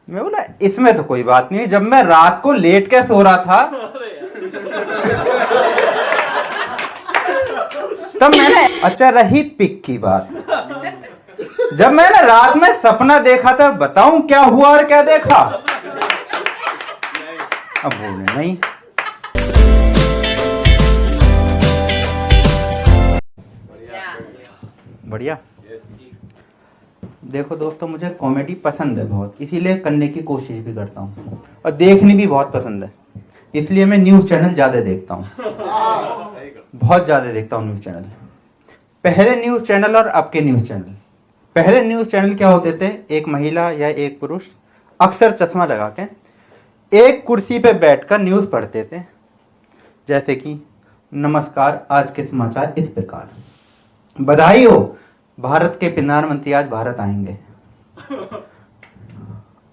मैं बोला इसमें तो कोई बात नहीं, जब मैं रात को लेट के सो रहा था तब मैंने, अच्छा रही पिक की बात, जब मैंने रात में सपना देखा था, बताऊं क्या हुआ और क्या देखा? अब बोले नहीं। बढ़िया। देखो दोस्तों, मुझे कॉमेडी पसंद है बहुत, इसीलिए करने की कोशिश भी करता हूँ, और देखनी भी बहुत पसंद है, इसलिए मैं न्यूज़ चैनल ज़्यादा देखता हूँ, बहुत ज़्यादा देखता हूँ न्यूज़ चैनल। पहले न्यूज़ चैनल और अब के न्यूज़ चैनल। पहले न्यूज़ चैनल क्या होते थे, एक महिला या एक पुरुष अक्सर चश्मा लगा के एक कुर्सी पे बैठकर न्यूज़ पढ़ते थे, जैसे कि नमस्कार, आज के समाचार इस प्रकार, बधाई हो, भारत के प्रधानमंत्री आज भारत आएंगे।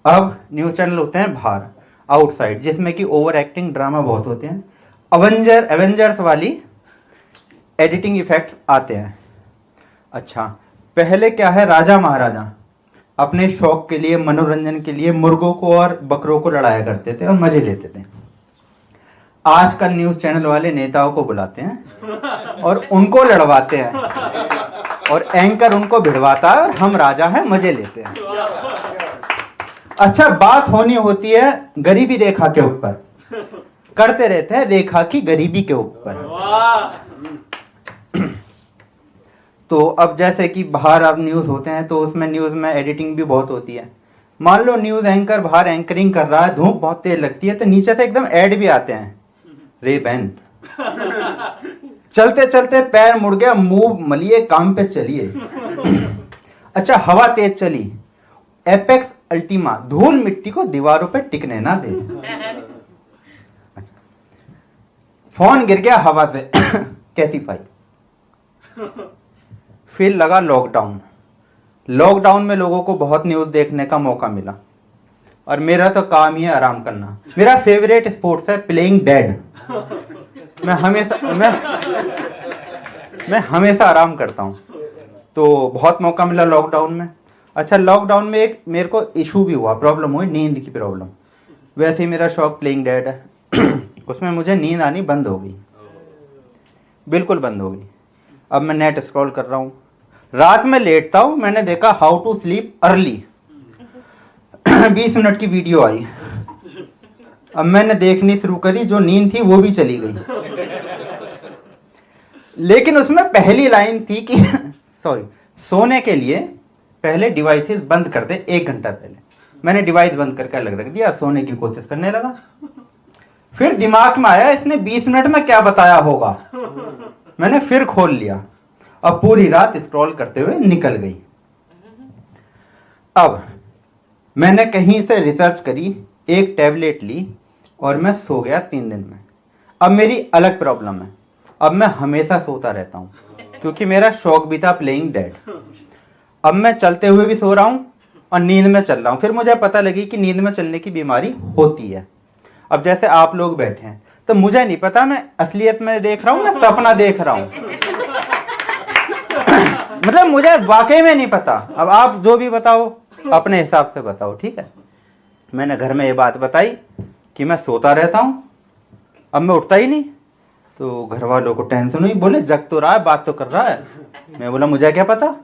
अब न्यूज़ चैनल होते हैं बाहर, आउटसाइड, जिसमें कि ओवर एक्टिंग ड्रामा बहुत होते हैं, एवेंजर्स वाली एडिटिंग इफेक्ट्स आते हैं। अच्छा, पहले क्या है, राजा महाराजा अपने शौक के लिए, मनोरंजन के लिए मुर्गों को और बकरों को लड़ाया करते थे और मजे लेते थे। आजकल न्यूज़ चैनल वाले नेताओं को बुलाते हैं और उनको लड़वाते हैं, और एंकर उनको भिड़वाता है और हम राजा हैं, मजे लेते हैं। अच्छा, बात होनी होती है गरीबी रेखा के ऊपर, करते रहते हैं रेखा की गरीबी के ऊपर। तो अब जैसे कि बाहर अब न्यूज़ होते हैं, तो उसमें न्यूज़ में एडिटिंग भी बहुत होती है। मान लो न्यूज़ एंकर बाहर एंकरिंग कर रहा है, धूप बहुत तेज लगती है, तो नीचे से एकदम ऐड भी आते हैं, रेबैन चलते चलते पैर मुड़ गया, मुंह मलिए, काम पे चलिए। अच्छा, हवा तेज चली, एपेक्स अल्टीमा, धूल मिट्टी को दीवारों पे टिकने ना दे। अच्छा, फोन गिर गया हवा से, कैसीफाई। फिर लगा लॉकडाउन। लॉकडाउन में लोगों को बहुत न्यूज़ देखने का मौका मिला, और मेरा तो काम ही है आराम करना। मेरा फेवरेट स्पोर्ट्स है प्लेइंग डेड। मैं हमेशा आराम करता हूँ, तो बहुत मौका मिला लॉकडाउन में। अच्छा, लॉकडाउन में एक मेरे को इशू भी हुआ, प्रॉब्लम हुई, नींद की प्रॉब्लम। वैसे ही मेरा शौक प्लेइंग डेड है उसमें मुझे नींद आनी बंद हो गई, बिल्कुल बंद हो गई। अब मैं नेट स्क्रॉल कर रहा हूँ, रात में लेटता हूँ, मैंने देखा how to sleep early 20 minute की वीडियो आई। अब मैंने देखनी शुरू करी, जो नींद थी वो भी चली गई। लेकिन उसमें पहली लाइन थी कि सॉरी, सोने के लिए पहले डिवाइसेस बंद कर दे 1 घंटा पहले। मैंने डिवाइस बंद करके अलग रख दिया, सोने की कोशिश करने लगा। फिर दिमाग में आया, इसने 20 मिनट में क्या बताया होगा, मैंने फिर खोल लिया। अब पूरी रात स्क्रॉल करते हुए निकल गई। अब मैंने कहीं से रिसर्च करी, एक टैबलेट ली और मैं सो गया 3 दिन में। अब मेरी अलग प्रॉब्लम है, अब मैं हमेशा सोता रहता हूँ, क्योंकि मेरा शौक भी था प्लेइंग डेड। अब मैं चलते हुए भी सो रहा हूँ और नींद में चल रहा हूँ। फिर मुझे पता लगी कि नींद में चलने की बीमारी होती है। अब जैसे आप लोग बैठे हैं, तो मुझे नहीं पता मैं असलियत में देख रहा हूँ या सपना देख रहा हूँ मतलब मुझे वाकई में नहीं पता। अब आप जो भी बताओ अपने हिसाब से बताओ, ठीक है। मैंने घर में ये बात बताई कि मैं सोता रहता हूँ, अब मैं उठता ही नहीं। तो घर वालों को टेंशन हुई, बोले जग तो रहा है, बात तो कर रहा है। मैं बोला मुझे क्या पता।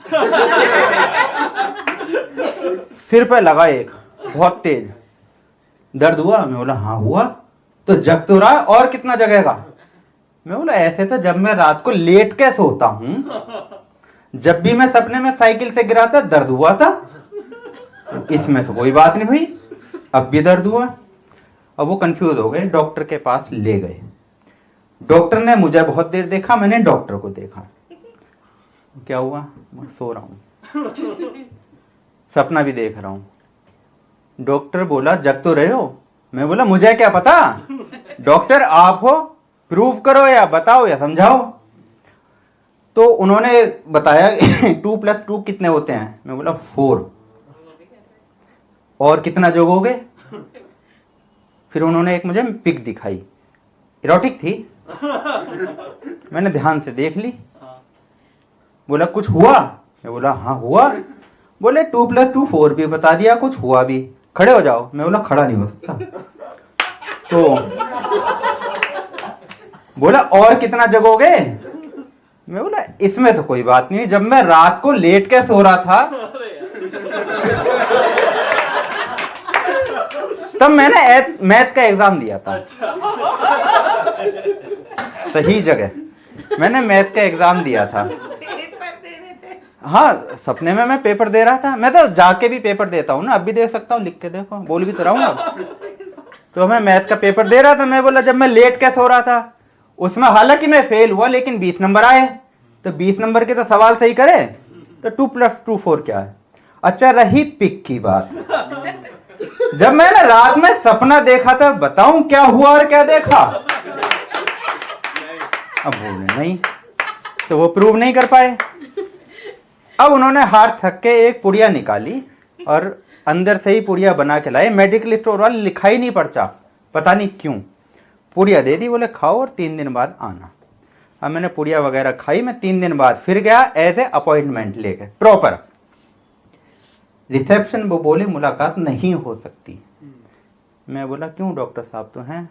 सिर पे लगा एक, बहुत तेज दर्द हुआ। मैं बोला हाँ हुआ। तो जग तो रहा है, और कितना जगेगा। मैं बोला ऐसे तो जब मैं रात को लेट के सोता हूँ, जब भी मैं सपने में साइकिल से गिरा था दर्द हुआ था, तो इसमें तो कोई बात नहीं हुई, अब भी दर्द हुआ। अब वो कंफ्यूज हो गए, डॉक्टर के पास ले गए। डॉक्टर ने मुझे बहुत देर देखा, मैंने डॉक्टर को देखा। क्या हुआ, मैं सो रहा हूँ, सपना भी देख रहा हूँ। डॉक्टर बोला जग तो रहे हो। मैं बोला मुझे क्या पता, डॉक्टर आप हो, प्रूव करो या बताओ या समझाओ। तो उन्होंने बताया 2 + 2 कितने होते हैं। मैं बोला 4। और कितना जोड़ोगे। फिर उन्होंने एक मुझे पिक दिखाई, इरोटिक थी। मैंने ध्यान से देख ली। बोला कुछ हुआ। मैं बोला हाँ हुआ। बोले 2 + 2 4 भी बता दिया, कुछ हुआ भी। खड़े हो जाओ। मैं बोला खड़ा नहीं हो सकता। तो बोला और कितना जगोगे? मैं बोला इसमें तो कोई बात नहीं, जब मैं रात को लेट के सो रहा था तब मैंने मैथ का एग्जाम दिया था। सही जगह मैंने मैथ का एग्जाम दिया था। हाँ, सपने में मैं पेपर दे रहा था। मैं तो जाके भी पेपर देता हूँ ना, अब भी दे सकता हूँ, लिख के देखो, बोल भी तो रहा हूँ ना। तो मैं मैथ का पेपर दे रहा था। मैं बोला जब मैं लेट के सो रहा था, उसमें हालांकि मैं फेल हुआ लेकिन 20 नंबर आए। तो 20 नंबर के तो सवाल सही करे तो 2 + 2 4 क्या है? अच्छा, रही पिक की बात। जब मैंने रात में सपना देखा था, बताऊं क्या हुआ और क्या देखा? अब बोले नहीं, तो वो प्रूव नहीं कर पाए। अब उन्होंने हाथ थक के एक पुड़िया निकाली और अंदर से ही पुड़िया बना के लाए। मेडिकल स्टोर वाले लिखा ही नहीं पर्चा, पता नहीं क्यों। पुड़िया दे दी, बोले खाओ और 3 दिन बाद आना। अब मैंने पुड़िया वगैरह खाई। मैं 3 दिन बाद फिर गया एज ए अपॉइंटमेंट लेके प्रॉपर। रिसेप्शन वो बोले मुलाकात नहीं हो सकती। मैं बोला क्यों डॉक्टर साहब? तो हैं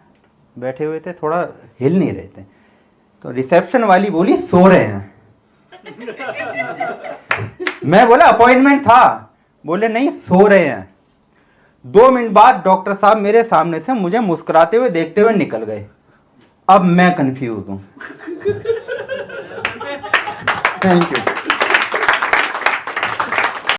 बैठे हुए थे, थोड़ा हिल नहीं रहे थे। तो रिसेप्शन वाली बोली सो रहे हैं। मैं बोला अपॉइंटमेंट था। बोले नहीं, सो रहे हैं। 2 मिनट बाद डॉक्टर साहब मेरे सामने से मुझे मुस्कुराते हुए देखते हुए निकल गए। अब मैं कंफ्यूज हूं। Thank you.